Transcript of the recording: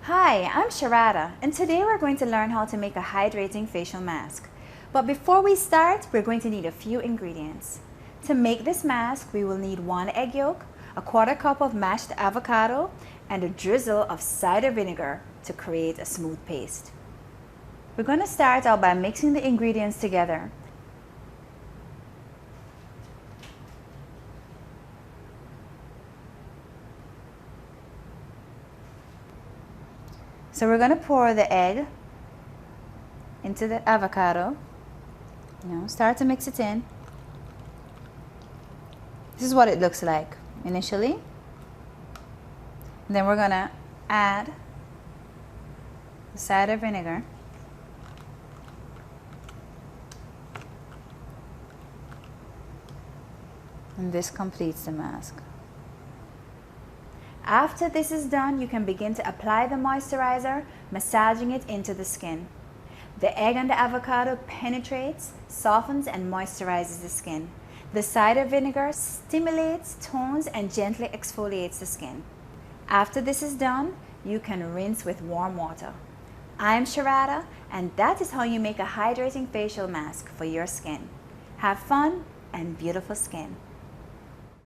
Hi, I'm Sharada, and today we're going to learn how to make a hydrating facial mask. But before we start, we're going to need a few ingredients. To make this mask, we will need 1 egg yolk, a 1/4 cup of mashed avocado, and a drizzle of cider vinegar to create a smooth paste. We're going to start out by mixing the ingredients together. So we're going to pour the egg into the avocado. Start to mix it in. This is what it looks like initially. And then we're going to add the cider vinegar. And this completes the mask. After this is done, you can begin to apply the moisturizer, massaging it into the skin. The egg and the avocado penetrates, softens, and moisturizes the skin. The cider vinegar stimulates, tones, and gently exfoliates the skin. After this is done, you can rinse with warm water. I'm Sharada, and that is how you make a hydrating facial mask for your skin. Have fun and beautiful skin.